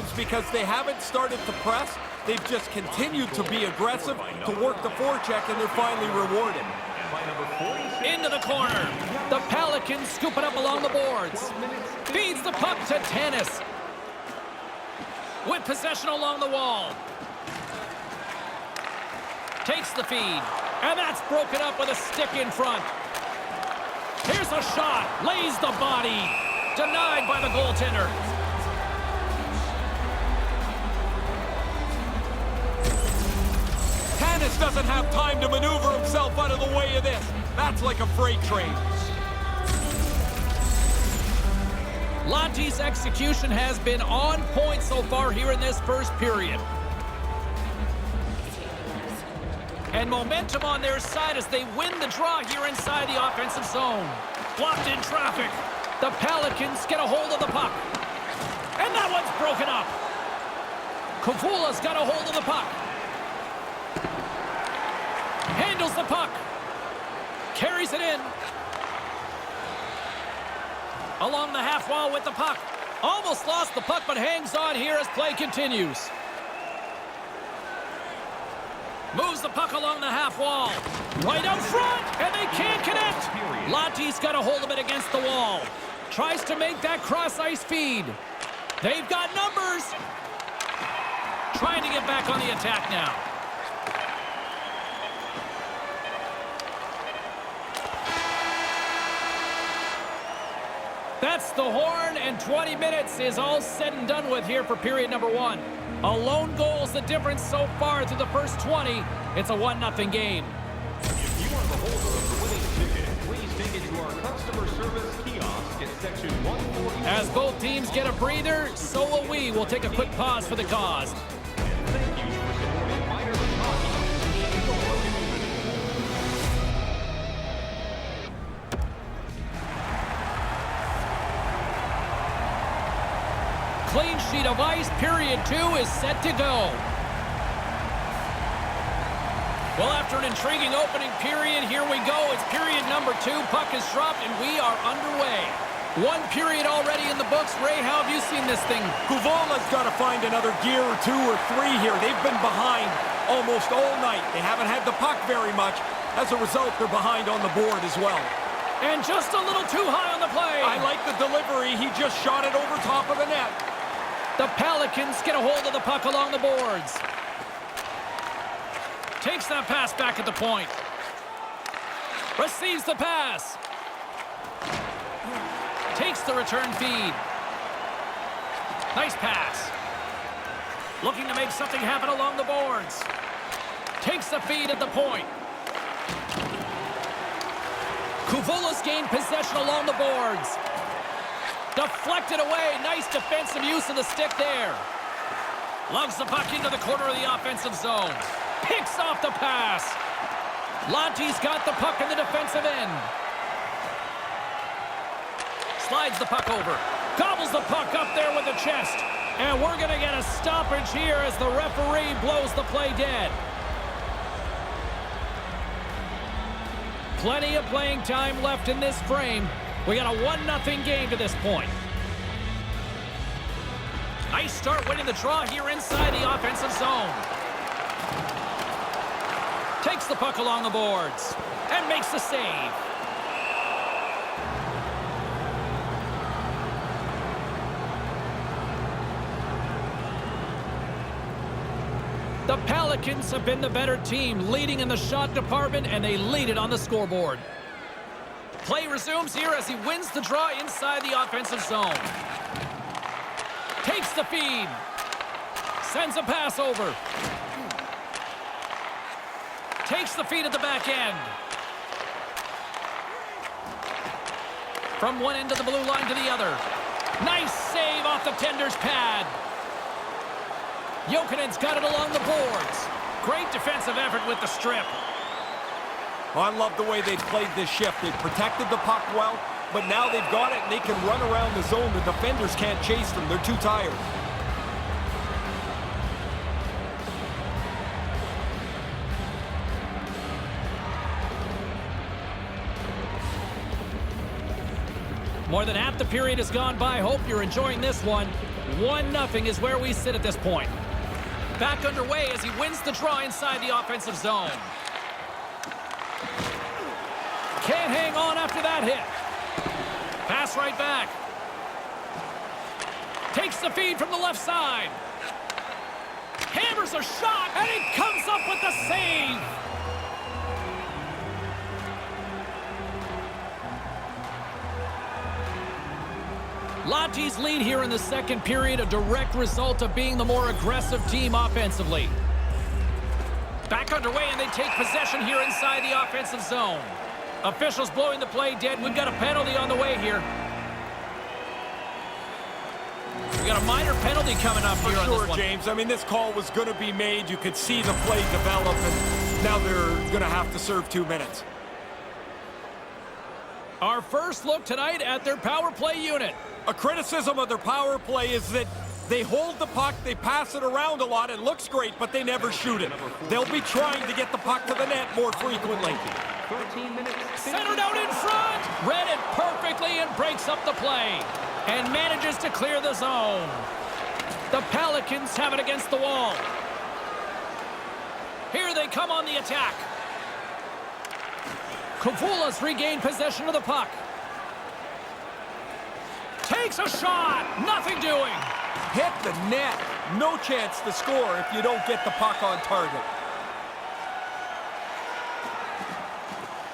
is because they haven't started to press. They've just continued to be aggressive, to work the forecheck, and they're finally rewarded. Into the corner. The Pelicans scoop it up along the boards. Feeds the puck to Tennis. With possession along the wall. Takes the feed. And that's broken up with a stick in front. Here's a shot. Lays the body. Denied by the goaltender. Tennis doesn't have time to maneuver himself out of the way of this. That's like a freight train. Lahti's execution has been on point so far here in this first period. And momentum on their side as they win the draw here inside the offensive zone. Blocked in traffic. The Pelicans get a hold of the puck. And that one's broken up. Kouvola's got a hold of the puck. Handles the puck. Carries it in. Along the half wall with the puck. Almost lost the puck, but hangs on here as play continues. Moves the puck along the half wall. Right out front, and they can't connect. Lahti's got a hold of it against the wall. Tries to make that cross-ice feed. They've got numbers. Trying to get back on the attack now. That's the horn, and 20 minutes is all said and done with here for period number one. A lone goal's the difference so far through the first 20. It's a 1-0 game. If you are the holder of the winning ticket, please take it to our customer service kiosk at section 140. As both teams get a breather, so will we. We'll take a quick pause for the cause. And thank you for supporting minor league hockey. Clean sheet of ice, period 2 is set to go. Well, after an intriguing opening period, here we go. It's period number 2. Puck is dropped, and we are underway. One period already in the books. Ray, how have you seen this thing? Kouvola's got to find another gear or 2 or 3 here. They've been behind almost all night. They haven't had the puck very much. As a result, they're behind on the board as well. And just a little too high on the play. I like the delivery. He just shot it over top of the net. The Pelicans get a hold of the puck along the boards. Takes that pass back at the point. Receives the pass. Takes the return feed. Nice pass. Looking to make something happen along the boards. Takes the feed at the point. Kouvola's gained possession along the boards. Deflected away. Nice defensive use of the stick there. Lugs the puck into the corner of the offensive zone. Picks off the pass. Lahti's got the puck in the defensive end. Slides the puck over. Gobbles the puck up there with the chest. And we're going to get a stoppage here as the referee blows the play dead. Plenty of playing time left in this frame. We got a 1-0 game to this point. Nice start winning the draw here inside the offensive zone. Takes the puck along the boards and makes the save. The Pelicans have been the better team, leading in the shot department, and they lead it on the scoreboard. Play resumes here as he wins the draw inside the offensive zone. Takes the feed. Sends a pass over. Takes the feed at the back end. From one end of the blue line to the other. Nice save off the tender's pad. Jokinen's got it along the boards. Great defensive effort with the strip. Well, I love the way they've played this shift. They've protected the puck well, but now they've got it and they can run around the zone. The defenders can't chase them. They're too tired. More than half the period has gone by. Hope you're enjoying this one. 1-0 is where we sit at this point. Back underway as he wins the draw inside the offensive zone. Can't hang on after that hit. Pass right back. Takes the feed from the left side. Hammers a shot, and he comes up with the save. Lahti's lead here in the second period, a direct result of being the more aggressive team offensively. Back underway, and they take possession here inside the offensive zone. Officials blowing the play dead. We've got a penalty on the way here. We got a minor penalty coming up here on this one. James. I mean, this call was going to be made. You could see the play develop, and now they're going to have to serve 2 minutes. Our first look tonight at their power play unit. A criticism of their power play is that they hold the puck, they pass it around a lot, it looks great, but they never shoot it. They'll be trying to get the puck to the net more frequently. 13 minutes. Centered out in front. Read it perfectly and breaks up the play. And manages to clear the zone. The Pelicans have it against the wall. Here they come on the attack. Kouvola's regained possession of the puck. Takes a shot. Nothing doing. Hit the net. No chance to score if you don't get the puck on target.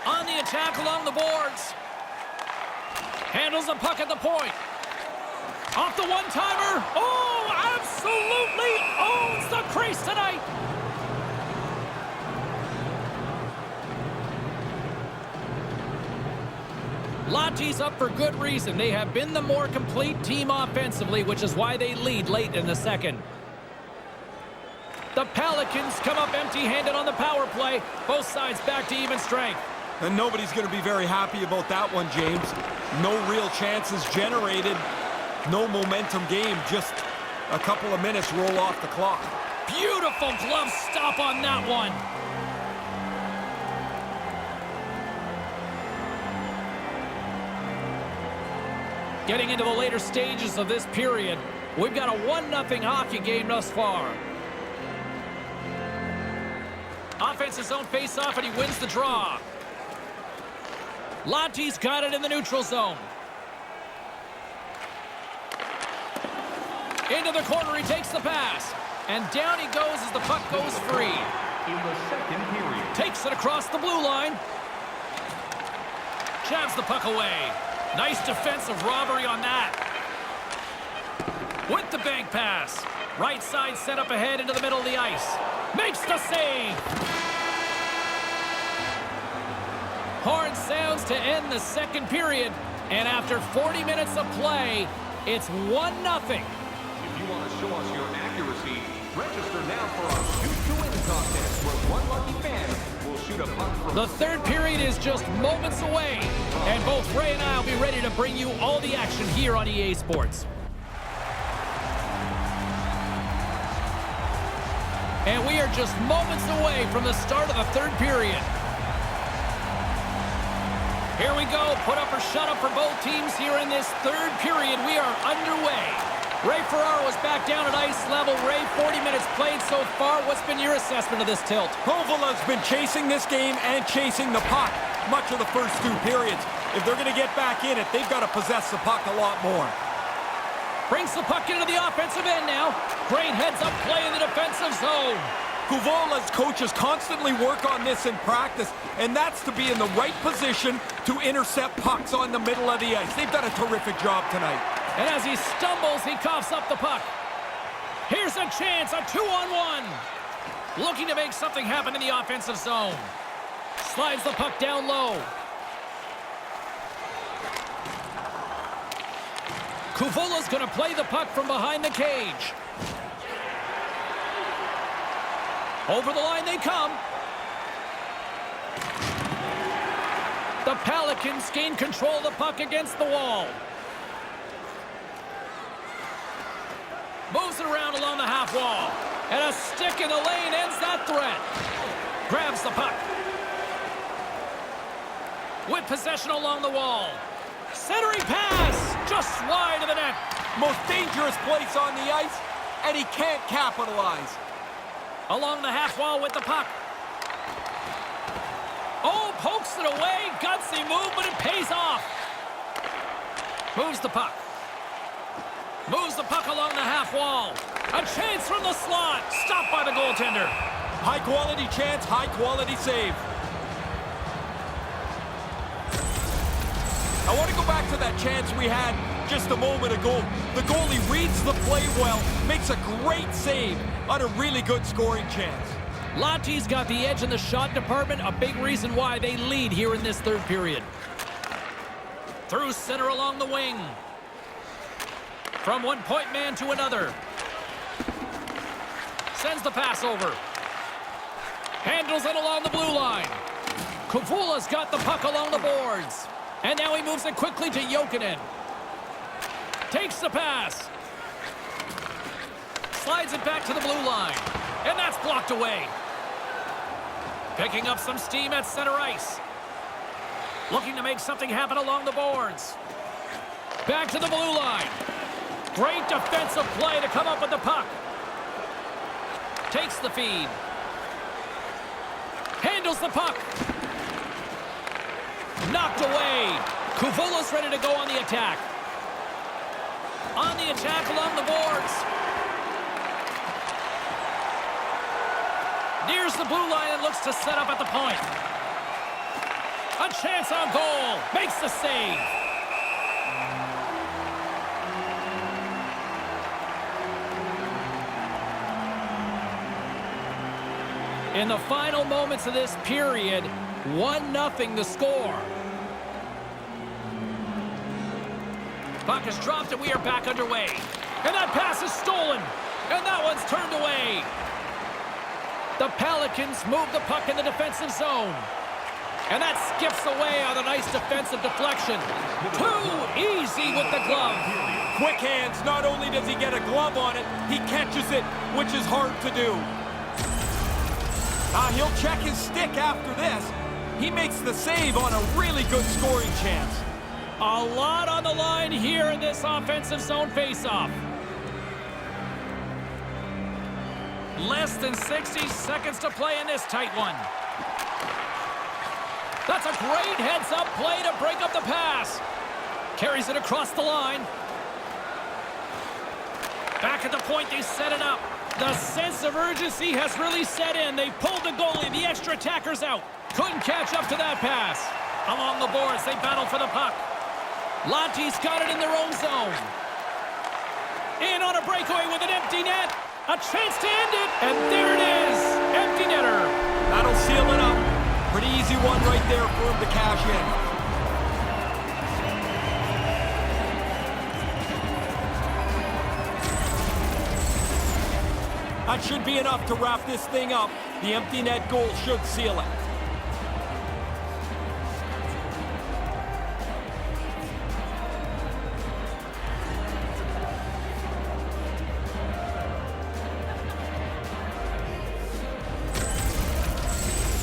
On the attack along the boards. Handles the puck at the point. Off the one-timer. Oh, absolutely owns the crease tonight. Lahti's up for good reason. They have been the more complete team offensively, which is why they lead late in the second. The Pelicans come up empty-handed on the power play. Both sides back to even strength. And nobody's going to be very happy about that one, James. No real chances generated. No momentum game. Just a couple of minutes roll off the clock. Beautiful glove stop on that one. Getting into the later stages of this period, we've got a 1-0 hockey game thus far. Offensive zone face-off, and he wins the draw. Lahti's got it in the neutral zone. Into the corner, he takes the pass. And down he goes as the puck goes free. In the second period. Takes it across the blue line. Jabs the puck away. Nice defensive robbery on that. With the bank pass. Right side set up ahead into the middle of the ice. Makes the save. Horn sounds to end the second period. And after 40 minutes of play, it's 1-0. If you want to show us your accuracy, register now for our Shoot to Win contest, where one lucky fan will shoot a puck from... The third period is just moments away, and both Ray and I will be ready to bring you all the action here on EA Sports. And we are just moments away from the start of the third period. Here we go, put up or shut up for both teams here in this third period. We are underway. Ray Ferraro is back down at ice level. Ray, 40 minutes played so far. What's been your assessment of this tilt? Kouvola's been chasing this game and chasing the puck much of the first two periods. If they're going to get back in it, they've got to possess the puck a lot more. Brings the puck into the offensive end now. Great heads-up play in the defensive zone. Kouvola's coaches constantly work on this in practice, and that's to be in the right position to intercept pucks on the middle of the ice. They've done a terrific job tonight. And as he stumbles, he coughs up the puck. Here's a chance, a 2-on-1. Looking to make something happen in the offensive zone. Slides the puck down low. Kouvola's going to play the puck from behind the cage. Over the line they come. The Pelicans gain control of the puck against the wall. Moves it around along the half wall. And a stick in the lane ends that threat. Grabs the puck. With possession along the wall. Centering pass. Just wide of the net. Most dangerous place on the ice, and he can't capitalize. Along the half wall with the puck. Oh, pokes it away. Gutsy move, but it pays off. Moves the puck. Moves the puck along the half wall. A chance from the slot. Stopped by the goaltender. High-quality chance, high-quality save. I want to go back to that chance we had just a moment ago. The goalie reads the play well, makes a great save on a really good scoring chance. Lahti's got the edge in the shot department, a big reason why they lead here in this third period. Through center along the wing. From one point man to another. Sends the pass over. Handles it along the blue line. Kouvola's got the puck along the boards. And now he moves it quickly to Jokinen. Takes the pass. Slides it back to the blue line. And that's blocked away. Picking up some steam at center ice. Looking to make something happen along the boards. Back to the blue line. Great defensive play to come up with the puck. Takes the feed. Handles the puck. Knocked away. Kouvola's ready to go on the attack. On the attack along the boards. Nears the blue line and looks to set up at the point. A chance on goal. Makes the save. In the final moments of this period, 1-0 the score. Puck is dropped and we are back underway. And that pass is stolen. And that one's turned away. The Pelicans move the puck in the defensive zone. And that skips away on a nice defensive deflection. Too easy with the glove. Quick hands, not only does he get a glove on it, he catches it, which is hard to do. He'll check his stick after this. He makes the save on a really good scoring chance. A lot on the line here in this offensive zone faceoff. Less than 60 seconds to play in this tight one. That's a great heads-up play to break up the pass. Carries it across the line. Back at the point, they set it up. The sense of urgency has really set in. They pulled the goalie, the extra attacker's out. Couldn't catch up to that pass. Along the boards, they battle for the puck. Lahti's got it in their own zone. In on a breakaway with an empty net. A chance to end it, and there it is. Empty netter. That'll seal it up. Pretty easy one right there for him to cash in. That should be enough to wrap this thing up. The empty net goal should seal it.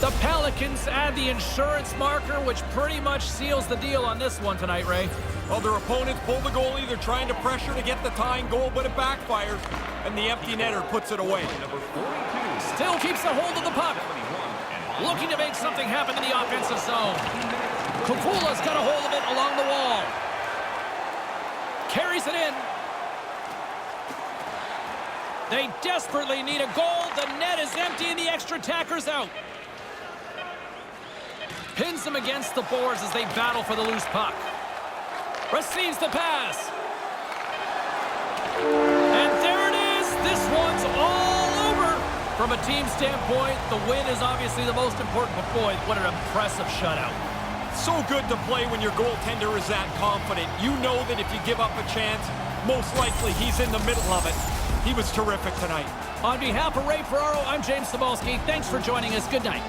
The Pelicans add the insurance marker, which pretty much seals the deal on this one tonight, Ray. Well, their opponents pull the goalie. They're trying to pressure to get the tying goal, but it backfires, and the empty netter puts it away. Still keeps a hold of the puck. Looking to make something happen in the offensive zone. Kouvola's got a hold of it along the wall. Carries it in. They desperately need a goal. The net is empty, and the extra attacker's out. Pins them against the boards as they battle for the loose puck. Receives the pass. And there it is. This one's all over. From a team standpoint, the win is obviously the most important, but boy, what an impressive shutout. So good to play when your goaltender is that confident. You know that if you give up a chance, most likely he's in the middle of it. He was terrific tonight. On behalf of Ray Ferraro, I'm James Cebulski. Thanks for joining us. Good night.